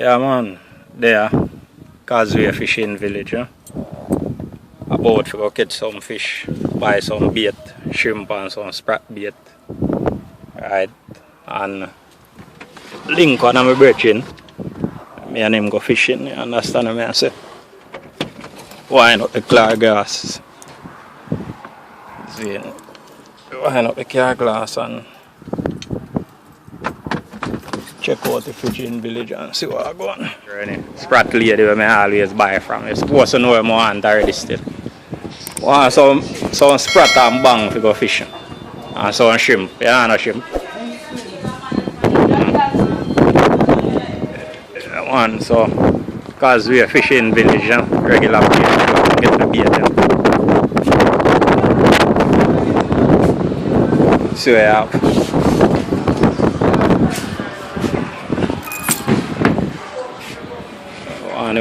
Yeah, man. There, Causeway Fishing Village. About to go catch some fish, buy some bait, shrimp and some sprat bait. Right, and link one of my brethren. Me and him go fishing, you understand me? I say, why not the clear glass? See, why not the clear glass and check out the fishing village and see what I go on. Sprat lady where I always buy from. You're supposed to know where I want already still. Want some sprat and bang to go fishing. And some shrimp. You know shrimp? One, so because we are fishing village, regular place, get the bait. So we have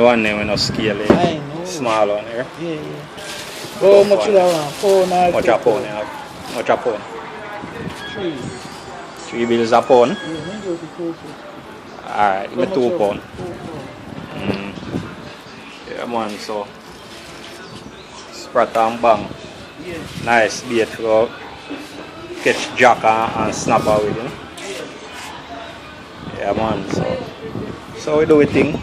one name with no scale, small one here. Yeah. How much you have? Pound? Much a pound, yeah. Much a pound? 3 bills a pound? Alright, give me 2 pounds. Yeah man, so sprat and bang. Nice bait to catch jack and snapper with, you know. Yeah man, so we do a thing.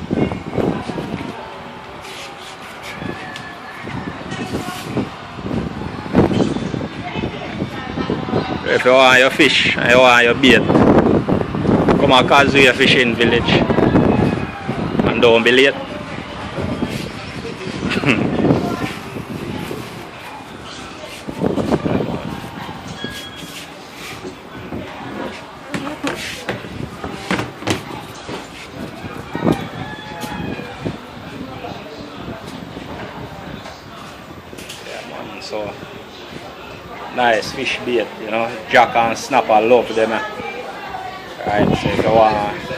If you want your fish and you want your bait, come and Causeway Fishing Village and don't be late. So nice fish bait, you know, jack and snapper love them. Right, so if you want to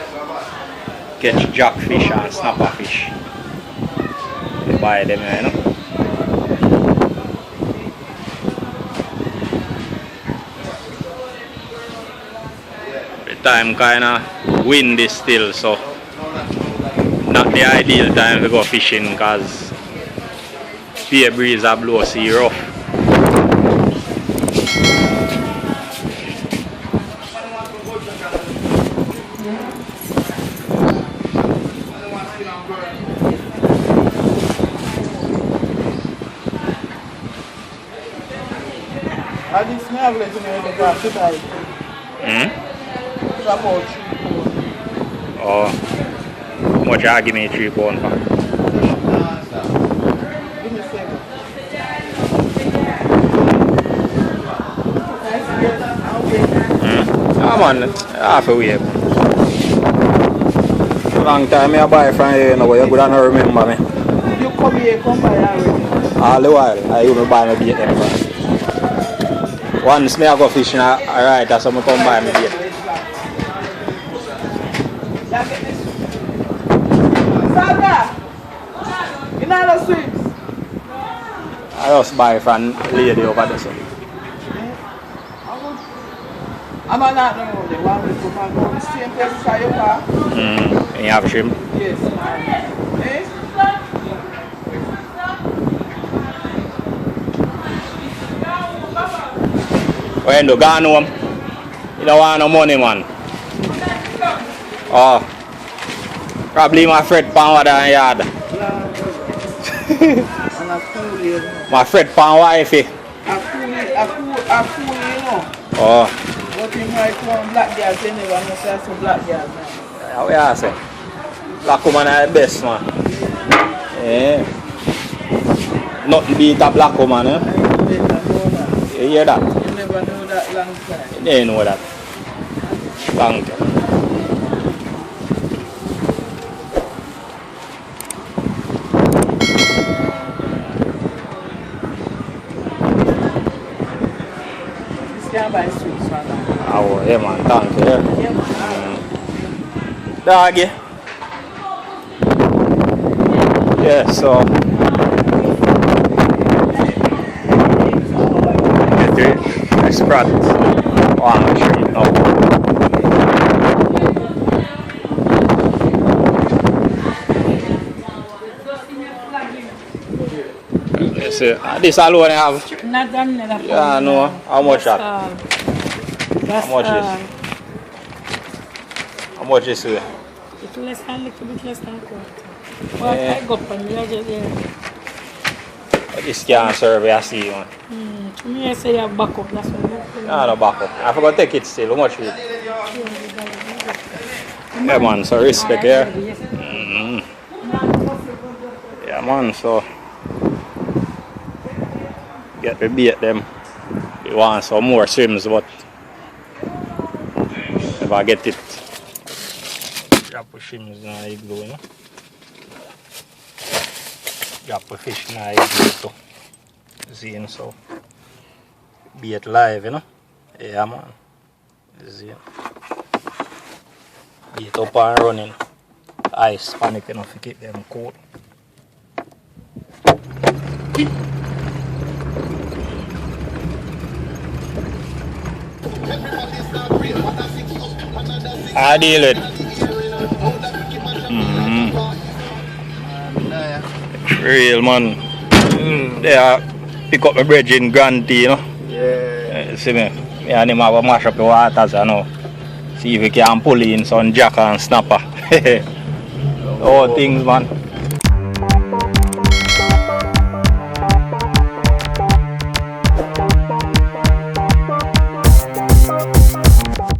catch jack fish and snapper fish, you buy them, you know. The time kinda windy still, so not the ideal time to go fishing because the breeze a blow sea rough. I didn't smell it in the grass today. It's about 3 pounds. Oh, how much you give me 3 pounds for? Give me 7. Yeah man, half a way. Long time I buy from you, you know, you couldn't remember me. You come here, come by already. All the while, I even buy my bait them. Once I go fishing, alright, that's how I come buy my bait. Sandra! You know the sweets? I just buy from lady over there. So. I'm not the one with the same place as your car. And you have shrimp? Yes. Eh? When you go home, you don't want no money, man. Oh, probably my friend pound in yard. My friend pound wifey. A fool, you know. Oh. What you might want black girls, they never know say some black girls, man. How you say? Black woman are the best, man. Yeah. Nothing beat a black woman, eh? You hear that? You never know that long time. You didn't know that. Long time. This can buy sweets, man. Oh, yeah, man. Thank you. Yeah, man. Doggy. Yeah, so. The sprat. One tree. No. Yes, this alone I have. Not done another Yeah, pound. no. How much That's that? all. That's How much all. is? How much is it? It's less than a little bit less than a quarter. Well, I go up and I just This can't serve, I see one. To me, I say you have backup. That's what No, no back up. I forgot to take it still. How much is it? Yeah, man, so respect here. Yeah, man, so get the bait them. They want some more swims, but if I get it, drop the swims in the igloo, you know. Drop the fish in the igloo too. See, so bait live, you know. Yeah, man. See. Bait up and running. Ice panic enough to keep them cool. I deal it. Real man. Yeah, pick up my bridge in Grantee, you know. Yeah. See me? Me and him have a mash up the waters, you know. See if we can pull in some jack and snapper. All things, man.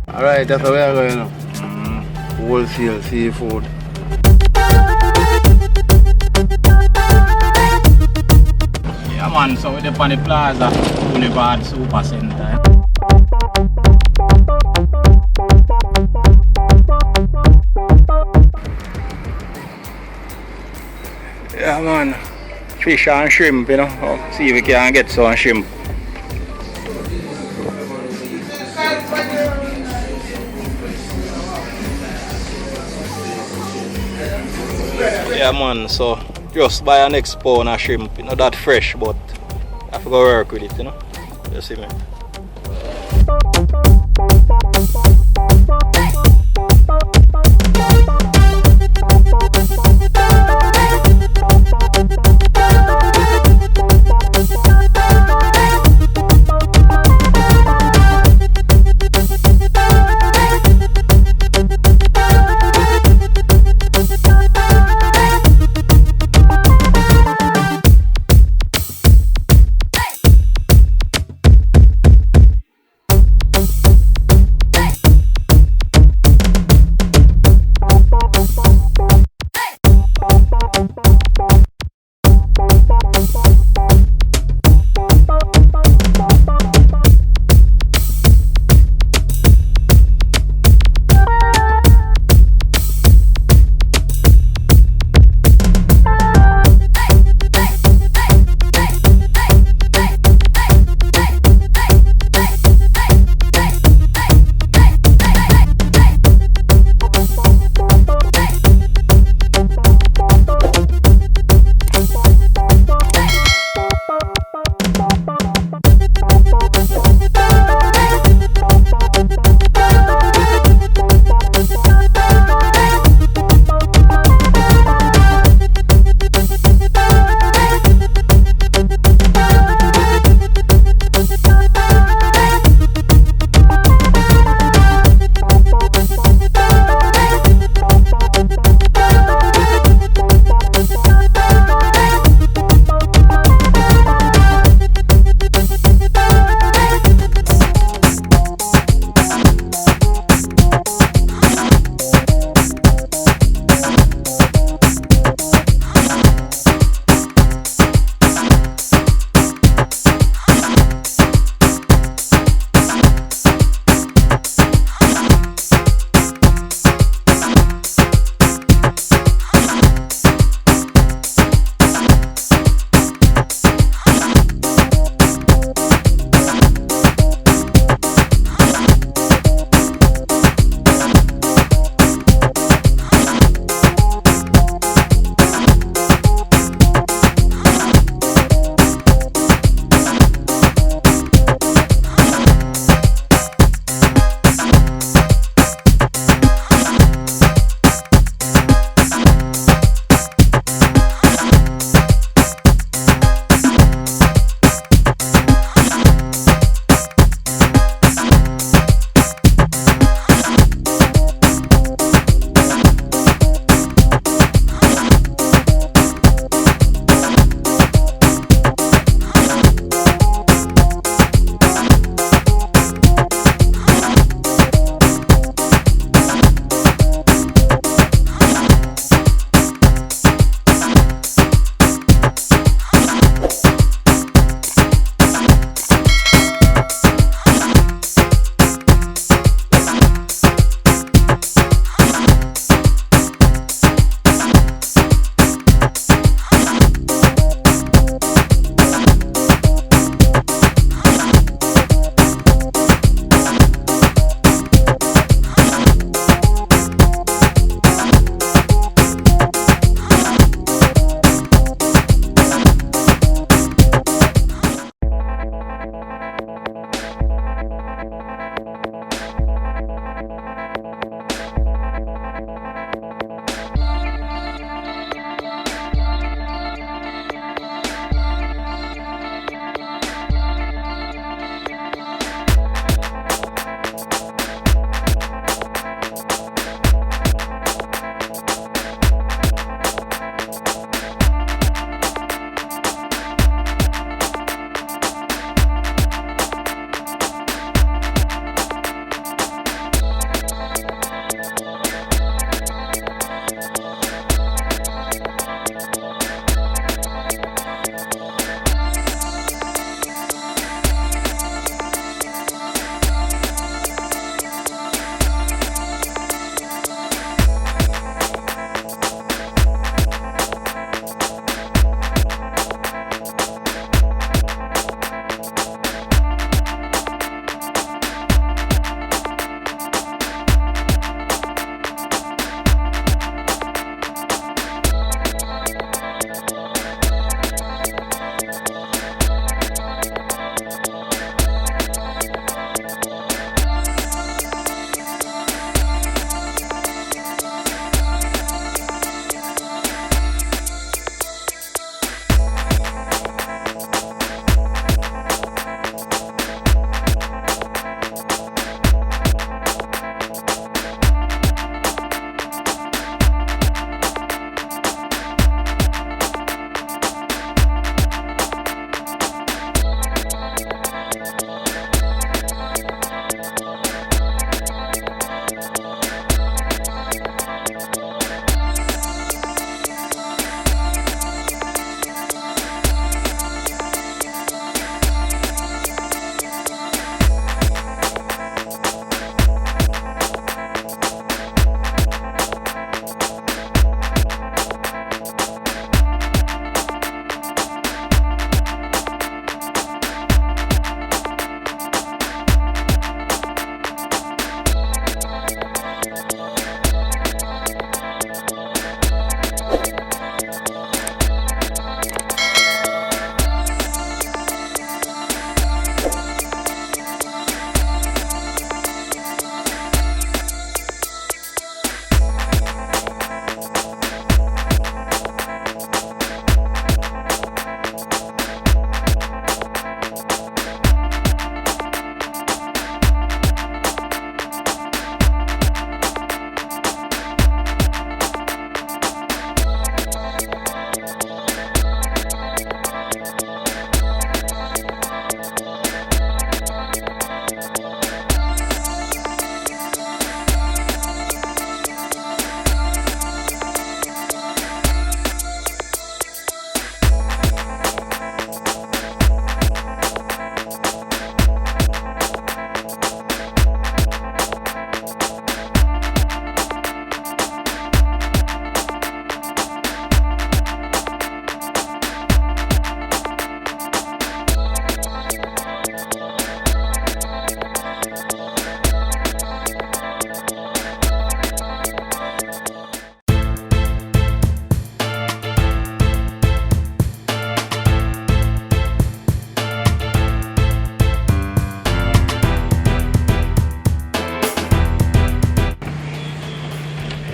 Alright, that's where we are going now. Wholesale seafood. Yeah, man, so we're on the plaza, Boulevard Super Center. Yeah, man, fish and shrimp, you know. See if we can get some shrimp. Yeah, man, so just buy an next pound of shrimp, you know, that fresh, but I have to go work with it, you know. You see me?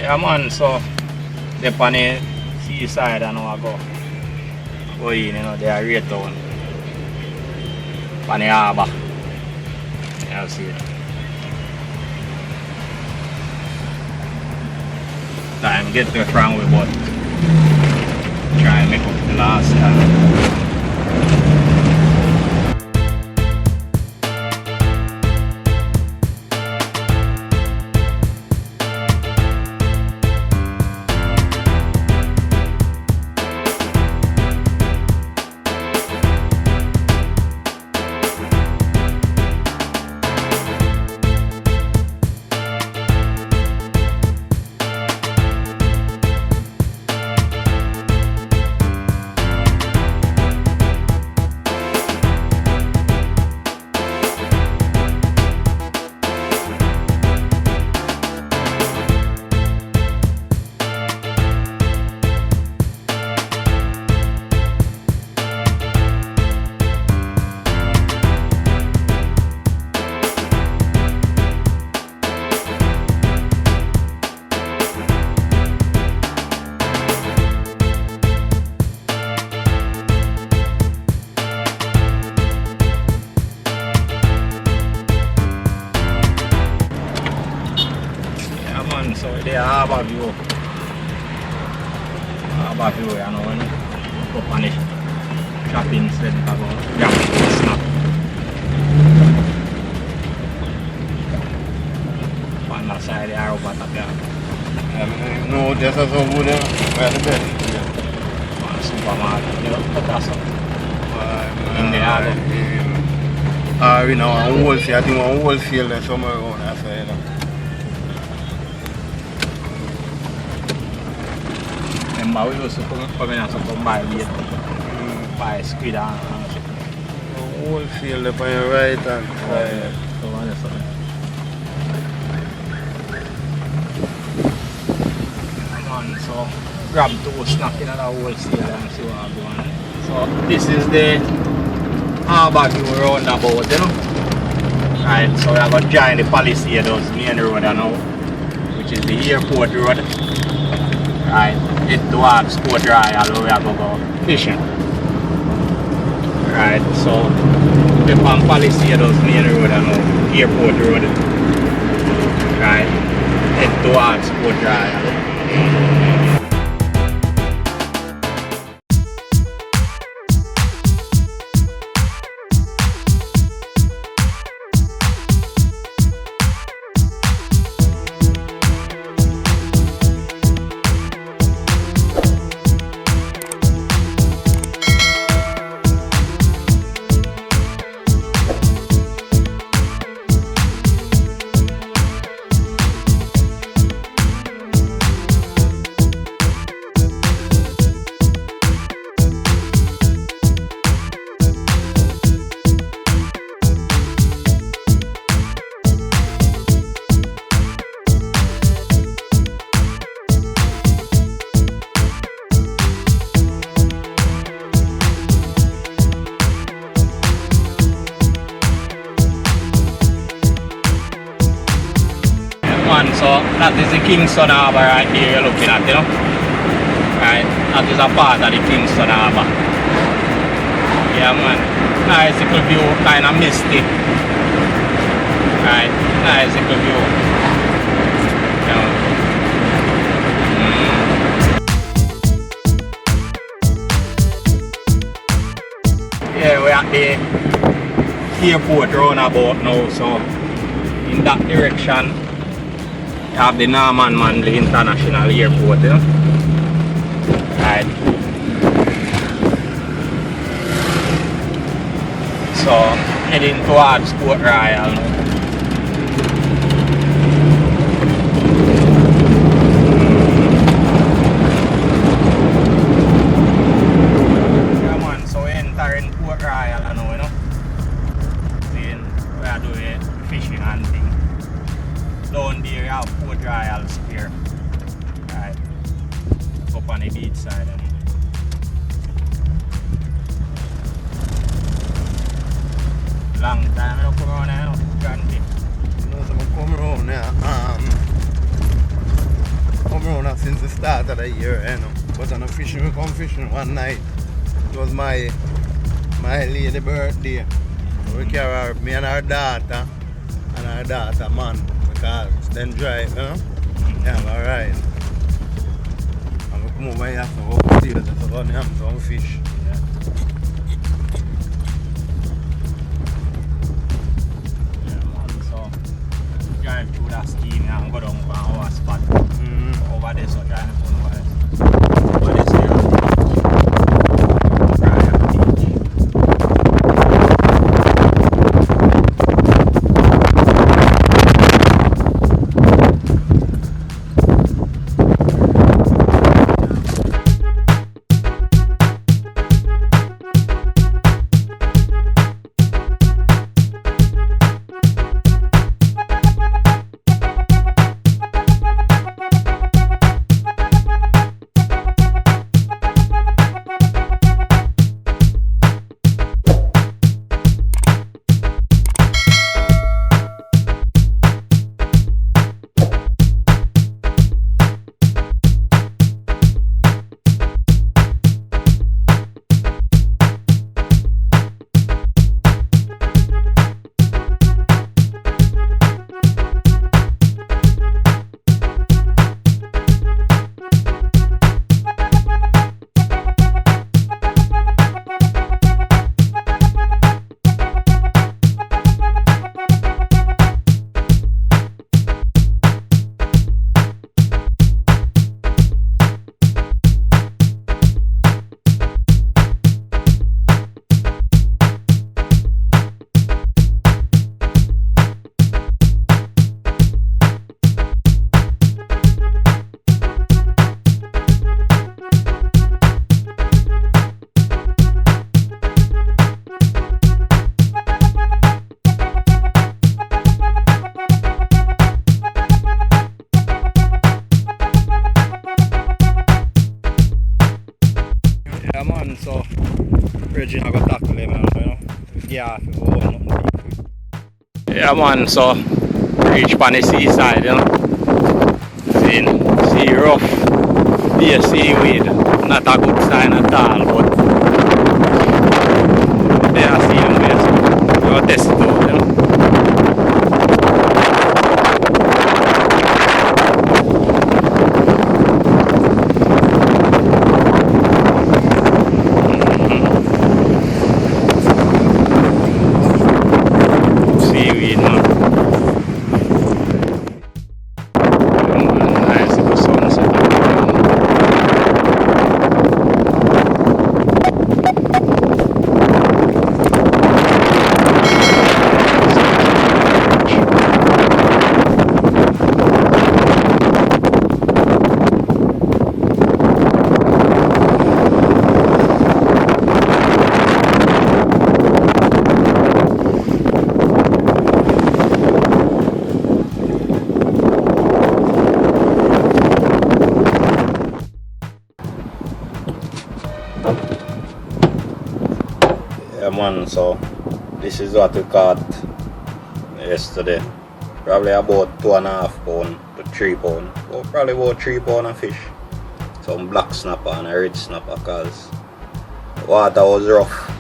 Yeah man, so the on the seaside and I go in, you know, they are right down. On the harbour. You see it. Time get to from we but try and make up the last time. So they harbour view. Harbour view, you know, when you go on the shopping center about Jamaican snap. On that side, the harbour top there. No, this is so good. Where the best? On supermarket, you know, put us up. In the harbour. You know, on wholesale, I think on wholesale there's somewhere around that side, you know. We used to come in and buy meat, buy squid and shit. Wholesale up on your right hand side. So on this side. So grab 2 snacks in the wholesale and see what going on. So this is the harbour view roundabout, you know. Right, so we are going to join the Palisades main road now, which is the airport road. Right, head towards Port Royal where we are going to go fishing. Right, so we're on Palisades main road and airport road. Right, head towards Port Royal. So that is the Kingston Harbour right there you're looking at, you know. Right, that is a part of the Kingston Harbour. Yeah man, nice little view, kind of misty. Right, nice little view. You know. Yeah, we're at the airport roundabout now, so in that direction have the Norman Manley International Airport, you know? Right. So heading towards Port Royal now. Yeah man, so we're entering Port Royal now, you know? Then we are doing fishing and things. Down there you have Port Royal Square. Right. Up on the beach side. Long time I don't come around here, Grandy. No, so I come around here. come around since the start of the year, you know. But on the fishing, we come fishing one night. It was my lady birthday. So we carry me and our daughter man, because then drive, you know. Yeah, alright. And we come over here to go see the run ham some fish. Drive through that scheme and go down to our spot. Over there, so trying to find over this here. Yeah man, so Reggie I got tackle him, you know. Yeah, yeah man, so reach on the seaside, you know. See rough, be a seaweed, not a good sign at all, but they are seeing ways. We'll test it out, you know. Yeah man, so this is what we caught yesterday. Probably about 2.5 pounds to 3 pounds. Or probably about 3 pounds of fish. Some black snapper and a red snapper, because water was rough.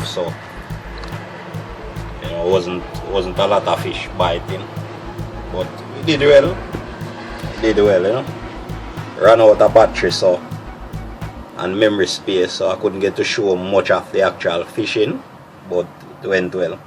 So you know, wasn't a lot of fish biting. But we did well, you know. Ran out of battery so and memory space, so I couldn't get to show much of the actual fishing, but it went well.